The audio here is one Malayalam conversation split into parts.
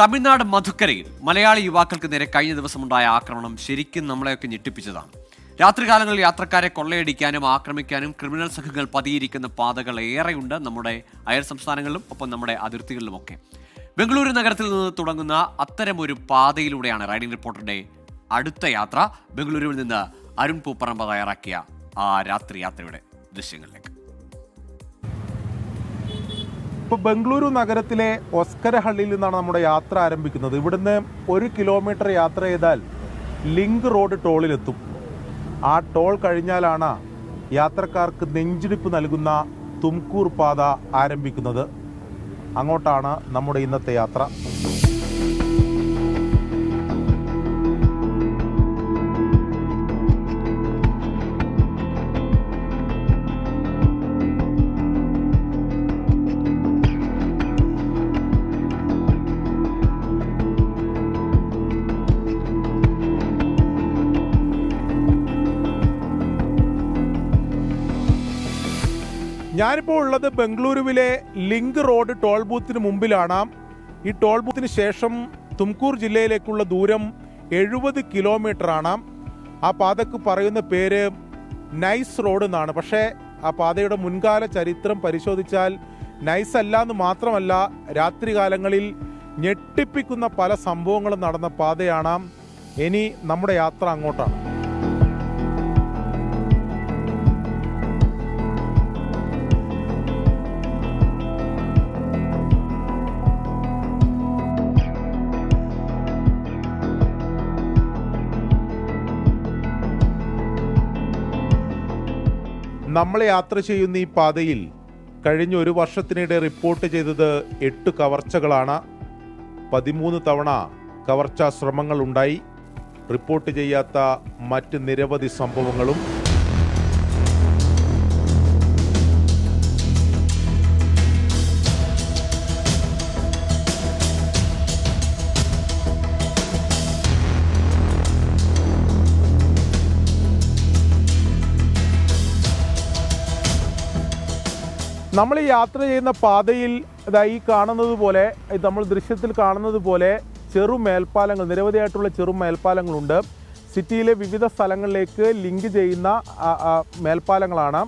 തമിഴ്നാട് മധുക്കരയിൽ മലയാളി യുവാക്കൾക്ക് നേരെ കഴിഞ്ഞ ദിവസമുണ്ടായ ആക്രമണം ശരിക്കും നമ്മളെയൊക്കെ ഞെട്ടിപ്പിച്ചതാണ്. രാത്രികാലങ്ങളിൽ യാത്രക്കാരെ കൊള്ളയടിക്കാനും ആക്രമിക്കാനും ക്രിമിനൽ സംഘങ്ങൾ പതിയിരിക്കുന്ന പാതകൾ ഏറെയുണ്ട് നമ്മുടെ അയൽ സംസ്ഥാനങ്ങളിലും ഒപ്പം നമ്മുടെ അതിർത്തികളിലുമൊക്കെ. ബംഗളൂരു നഗരത്തിൽ നിന്ന് തുടങ്ങുന്ന അത്തരമൊരു പാതയിലൂടെയാണ് റൈഡിംഗ് റിപ്പോർട്ടറുടെ അടുത്ത യാത്ര. ബംഗളൂരുവിൽ നിന്ന് അരുൺ പൂപ്പറമ്പ തയ്യാറാക്കിയ ആ രാത്രി യാത്രയുടെ ദൃശ്യങ്ങളിലേക്ക്. ഇപ്പോൾ ബംഗളൂരു നഗരത്തിലെ ഒസ്കരഹള്ളിയിൽ നിന്നാണ് നമ്മുടെ യാത്ര ആരംഭിക്കുന്നത്. ഇവിടുന്ന് 1 കിലോമീറ്റർ യാത്ര ചെയ്താൽ ലിങ്ക് റോഡ് ടോളിലെത്തും. ആ ടോൾ കഴിഞ്ഞാലാണ് യാത്രക്കാർക്ക് നെഞ്ചിടിപ്പ് നൽകുന്ന തുംകൂർ പാത ആരംഭിക്കുന്നത്. അങ്ങോട്ടാണ് നമ്മുടെ ഇന്നത്തെ യാത്ര. ഞാനിപ്പോൾ ഉള്ളത് ബംഗളൂരുവിലെ ലിങ്ക് റോഡ് ടോൾ ബൂത്തിന് മുമ്പിലാണ്. ഈ ടോൾ ബൂത്തിന് ശേഷം തുംകൂർ ജില്ലയിലേക്കുള്ള ദൂരം 70 കിലോമീറ്ററാണ്. ആ പാതക്ക് പറയുന്ന പേര് നൈസ് റോഡ് എന്നാണ്. പക്ഷേ ആ പാതയുടെ മുൻകാല ചരിത്രം പരിശോധിച്ചാൽ നൈസ് അല്ല എന്ന് മാത്രമല്ല, രാത്രികാലങ്ങളിൽ ഞെട്ടിപ്പിക്കുന്ന പല സംഭവങ്ങളും നടന്ന പാതയാണ്. ഇനി നമ്മുടെ യാത്ര അങ്ങോട്ടാണ്. നമ്മൾ യാത്ര ചെയ്യുന്ന ഈ പാതയിൽ കഴിഞ്ഞ 1 വർഷത്തിനിടെ റിപ്പോർട്ട് ചെയ്തത് 8 കവർച്ചകളാണ്. 13 തവണ കവർച്ചാ ശ്രമങ്ങൾ ഉണ്ടായി. റിപ്പോർട്ട് ചെയ്യാത്ത മറ്റ് നിരവധി സംഭവങ്ങളും. നമ്മൾ ഈ യാത്ര ചെയ്യുന്ന പാതയിൽ ഈ കാണുന്നത് പോലെ, നമ്മൾ ദൃശ്യത്തിൽ കാണുന്നത് പോലെ ചെറു മേൽപ്പാലങ്ങൾ, നിരവധിയായിട്ടുള്ള ചെറു മേൽപ്പാലങ്ങളുണ്ട്. സിറ്റിയിലെ വിവിധ സ്ഥലങ്ങളിലേക്ക് ലിങ്ക് ചെയ്യുന്ന മേൽപ്പാലങ്ങളാണ്.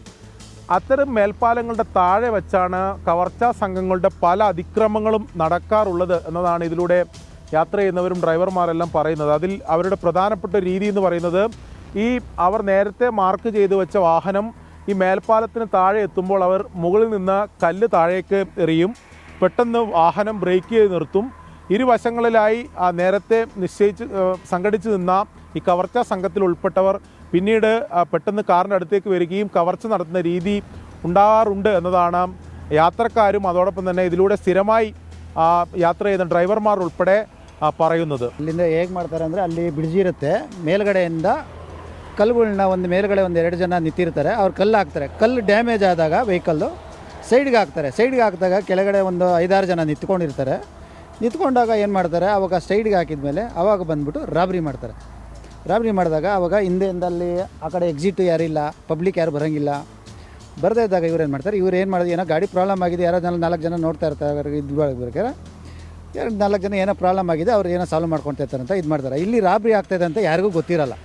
അത്തരം മേൽപ്പാലങ്ങളുടെ താഴെ വെച്ചാണ് കവർച്ചാ സംഘങ്ങളുടെ പല അതിക്രമങ്ങളും നടക്കാറുള്ളത് എന്നതാണ് ഇതിലൂടെ യാത്ര ചെയ്യുന്നവരും ഡ്രൈവർമാരെല്ലാം പറയുന്നത്. അതിൽ അവരുടെ പ്രധാനപ്പെട്ട രീതി എന്ന് പറയുന്നത്, അവർ നേരത്തെ മാർക്ക് ചെയ്തു വെച്ച വാഹനം ഈ മേൽപ്പാലത്തിന് താഴെ എത്തുമ്പോൾ അവർ മുകളിൽ നിന്ന് കല്ല് താഴേക്ക് എറിയും. പെട്ടെന്ന് വാഹനം ബ്രേക്ക് ചെയ്ത് നിർത്തും. ഇരുവശങ്ങളിലായി നേരത്തെ സംഘടിച്ച് നിന്ന ഈ കവർച്ചാ സംഘത്തിൽ ഉൾപ്പെട്ടവർ പിന്നീട് പെട്ടെന്ന് കാറിൻ്റെ അടുത്തേക്ക് വരികയും കവർച്ച നടത്തുന്ന രീതി ഉണ്ടാകാറുണ്ട് എന്നതാണ് യാത്രക്കാരും അതോടൊപ്പം തന്നെ ഇതിലൂടെ സ്ഥിരമായി യാത്ര ചെയ്യുന്ന ഡ്രൈവർമാർ ഉൾപ്പെടെ പറയുന്നത്. ಅಲ್ಲಿಂದ ಹೇಗೆ ಮಾಡ್ತಾರೆ ಅಂದರೆ, ಅಲ್ಲಿ ಬ್ರಿಡ್ಜ್ ಇರುತ್ತೆ, ಮೇಲ್ಗಡೆಯಿಂದ ಕಲ್ಲುಗಳನ್ನ ಮೇಲ್ಗಡೆ 2 ಜನ ನಿಂತಿರ್ತಾರೆ. ಅವ್ರು ಕಲ್ಲು ಹಾಕ್ತಾರೆ. ಕಲ್ಲು ಡ್ಯಾಮೇಜ್ ಆದಾಗ ವೆಹಿಕಲ್ಲು ಸೈಡ್ಗೆ ಹಾಕ್ತಾರೆ. ಸೈಡ್ಗೆ ಹಾಕಿದಾಗ ಕೆಳಗಡೆ 5-6 ಜನ ನಿಂತ್ಕೊಂಡಿರ್ತಾರೆ. ನಿಂತ್ಕೊಂಡಾಗ ಏನು ಮಾಡ್ತಾರೆ, ಅವಾಗ ಸೈಡ್ಗೆ ಹಾಕಿದ್ಮೇಲೆ ಅವಾಗ ಬಂದುಬಿಟ್ಟು ರಾಬ್ರಿ ಮಾಡ್ತಾರೆ. ರಾಬ್ರಿ ಮಾಡಿದಾಗ ಅವಾಗ ಹಿಂದೆಯಿಂದ ಅಲ್ಲಿ ಆ ಕಡೆ ಎಕ್ಸಿಟ್ ಯಾರಿಲ್ಲ, ಪಬ್ಲಿಕ್ ಯಾರು ಬರೋಂಗಿಲ್ಲ. ಬರದೇ ಇದ್ದಾಗ ಇವ್ರು ಏನು ಮಾಡ್ತಾರೆ, ಏನೋ ಗಾಡಿ ಪ್ರಾಬ್ಲಮ್ ಆಗಿದೆ, ಯಾರೋ 4 ಜನ ನೋಡ್ತಾ ಇರ್ತಾರೆ. ಇದು ಬೇಕಾದ್ರೆ 4 ಜನ ಏನೋ ಪ್ರಾಬ್ಲಮ್ ಆಗಿದೆ, ಅವ್ರು ಏನೋ ಸಾಲ್ವ್ ಮಾಡ್ಕೊಳ್ತಾ ಇರ್ತಾರೆ ಅಂತ ಇದು ಮಾಡ್ತಾರೆ. ಇಲ್ಲಿ ರಾಬ್ರಿ ಆಗ್ತಾಯಿದೆ ಅಂತ ಯಾರಿಗೂ ಗೊತ್ತಿರಲ್ಲ.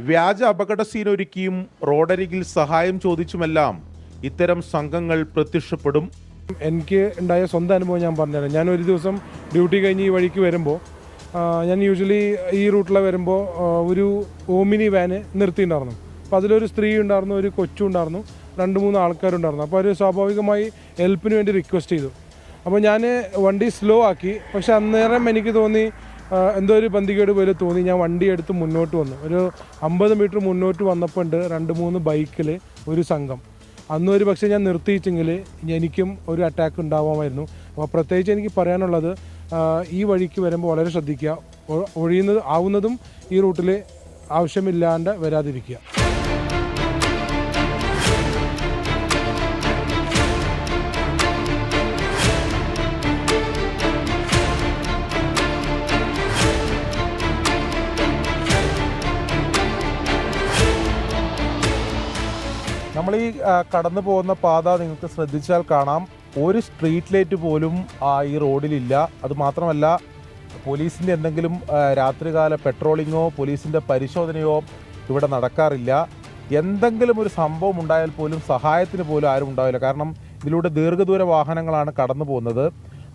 വ്യാജ അപകട സീനൊരുക്കിയും റോഡരികിൽ സഹായം ചോദിച്ചുമെല്ലാം ഇത്തരം സംഘങ്ങൾ പ്രത്യക്ഷപ്പെടും. എനിക്ക് ഉണ്ടായ സ്വന്തം അനുഭവം ഞാൻ പറഞ്ഞുതരാം. ഞാൻ ഒരു ദിവസം ഡ്യൂട്ടി കഴിഞ്ഞ് ഈ വഴിക്ക് വരുമ്പോൾ, ഞാൻ യൂഷ്വലി ഈ റൂട്ടിൽ വരുമ്പോൾ ഒരു ഓമിനി വാന് നിർത്തിയിട്ടുണ്ടായിരുന്നു. അപ്പോൾ അതിലൊരു സ്ത്രീ ഉണ്ടായിരുന്നു, ഒരു കൊച്ചുണ്ടായിരുന്നു, 2-3 ആൾക്കാരുണ്ടായിരുന്നു. അപ്പോൾ അവർ സ്വാഭാവികമായി ഹെൽപ്പിന് വേണ്ടി റിക്വസ്റ്റ് ചെയ്തു. അപ്പോൾ ഞാൻ വണ്ടി സ്ലോ ആക്കി. പക്ഷെ അന്നേരം എനിക്ക് തോന്നി എന്തോ ഒരു ബന്ധികേട് പോലെ തോന്നി. ഞാൻ വണ്ടി എടുത്ത് മുന്നോട്ട് വന്നു. ഒരു 50 മീറ്റർ മുന്നോട്ട് വന്നപ്പോൾ ഉണ്ട് 2-3 ബൈക്കിൽ ഒരു സംഘം. അന്നൊരു പക്ഷേ ഞാൻ നിർത്തിയിച്ചെങ്കിൽ എനിക്കും ഒരു അറ്റാക്ക് ഉണ്ടാവാമായിരുന്നു. അപ്പോൾ പ്രത്യേകിച്ച് എനിക്ക് പറയാനുള്ളത്, ഈ വഴിക്ക് വരുമ്പോൾ വളരെ ശ്രദ്ധിക്കുക. ആവുന്നതും ഈ റൂട്ടിൽ ആവശ്യമില്ലാണ്ട് വരാതിരിക്കുക. നമ്മൾ ഈ കടന്നു പോകുന്ന പാത നിങ്ങൾക്ക് ശ്രദ്ധിച്ചാൽ കാണാം, ഒരു സ്ട്രീറ്റ് ലൈറ്റ് പോലും ഈ റോഡിലില്ല. അതുമാത്രമല്ല, പോലീസിൻ്റെ എന്തെങ്കിലും രാത്രികാല പെട്രോളിങ്ങോ പോലീസിൻ്റെ പരിശോധനയോ ഇവിടെ നടക്കാറില്ല. എന്തെങ്കിലും ഒരു സംഭവം ഉണ്ടായാൽ പോലും സഹായത്തിന് പോലും ആരും ഉണ്ടാവില്ല. കാരണം ഇതിലൂടെ ദീർഘദൂര വാഹനങ്ങളാണ് കടന്നു പോകുന്നത്.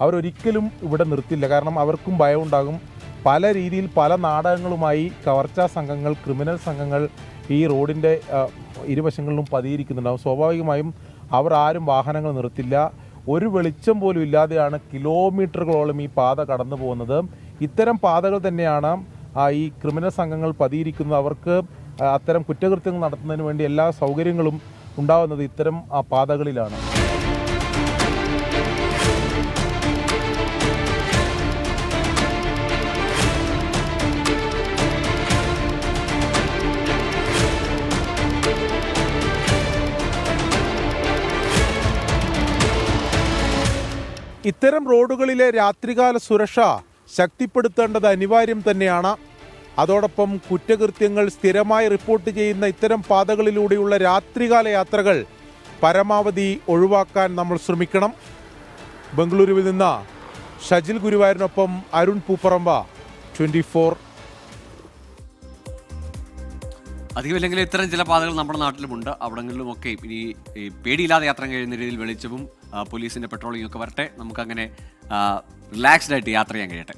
അവരൊരിക്കലും ഇവിടെ നിർത്തില്ല. കാരണം അവർക്കും ഭയം ഉണ്ടാകും. പല രീതിയിൽ പല നാടകങ്ങളുമായി കവർച്ചാ സംഘങ്ങൾ, ക്രിമിനൽ സംഘങ്ങൾ ഈ റോഡിൻ്റെ ഇരുവശങ്ങളിലും പതിയിരിക്കുന്നുണ്ടാകും. സ്വാഭാവികമായും അവർ ആരും വാഹനങ്ങൾ നിർത്തില്ല. ഒരു വെളിച്ചം പോലും ഇല്ലാതെയാണ് കിലോമീറ്ററുകളോളം ഈ പാത കടന്നു പോകുന്നത്. ഇത്തരം പാതകൾ തന്നെയാണ് ഈ ക്രിമിനൽ സംഘങ്ങൾ പതിയിരിക്കുന്നത്. അവർക്ക് അത്തരം കുറ്റകൃത്യങ്ങൾ നടത്തുന്നതിന് വേണ്ടി എല്ലാ സൗകര്യങ്ങളും ഉണ്ടാകുന്നത് ഇത്തരം പാതകളിലാണ്. ഇത്തരം റോഡുകളിലെ രാത്രികാല സുരക്ഷ ശക്തിപ്പെടുത്തേണ്ടത് അനിവാര്യം തന്നെയാണ്. അതോടൊപ്പം കുറ്റകൃത്യങ്ങൾ സ്ഥിരമായി റിപ്പോർട്ട് ചെയ്യുന്ന ഇത്തരം പാതകളിലൂടെയുള്ള രാത്രികാല യാത്രകൾ പരമാവധി ഒഴിവാക്കാൻ നമ്മൾ ശ്രമിക്കണം. ബംഗളൂരുവിൽ നിന്ന് ഷജിൽ ഗുരുവായൂരിനൊപ്പം അരുൺ പൂപ്പറമ്പ, 24. അധികമില്ലെങ്കിൽ ഇത്തരം ചില പാതകൾ നമ്മുടെ നാട്ടിലുമുണ്ട്. അവിടങ്ങളിലുമൊക്കെ ഇനി പേടിയില്ലാതെ യാത്ര കഴിയുന്ന രീതിയിൽ വെളിച്ചവും പോലീസിന്റെ പെട്രോളിംഗ് ഒക്കെ വരട്ടെ. നമുക്കങ്ങനെ റിലാക്സ്ഡ് ആയിട്ട് യാത്ര ചെയ്യാൻ കഴിയട്ടെ.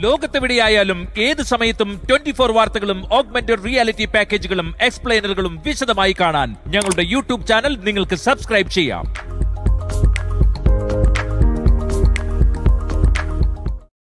ലോകത്തെവിടെയായാലും ഏത് സമയത്തും 24 വാർത്തകളും ഓഗ്മെന്റഡ് റിയാലിറ്റി പാക്കേജുകളും എക്സ്പ്ലെയിനറുകളും വിശദമായി കാണാൻ ഞങ്ങളുടെ യൂട്യൂബ് ചാനൽ നിങ്ങൾക്ക് സബ്സ്ക്രൈബ് ചെയ്യാം.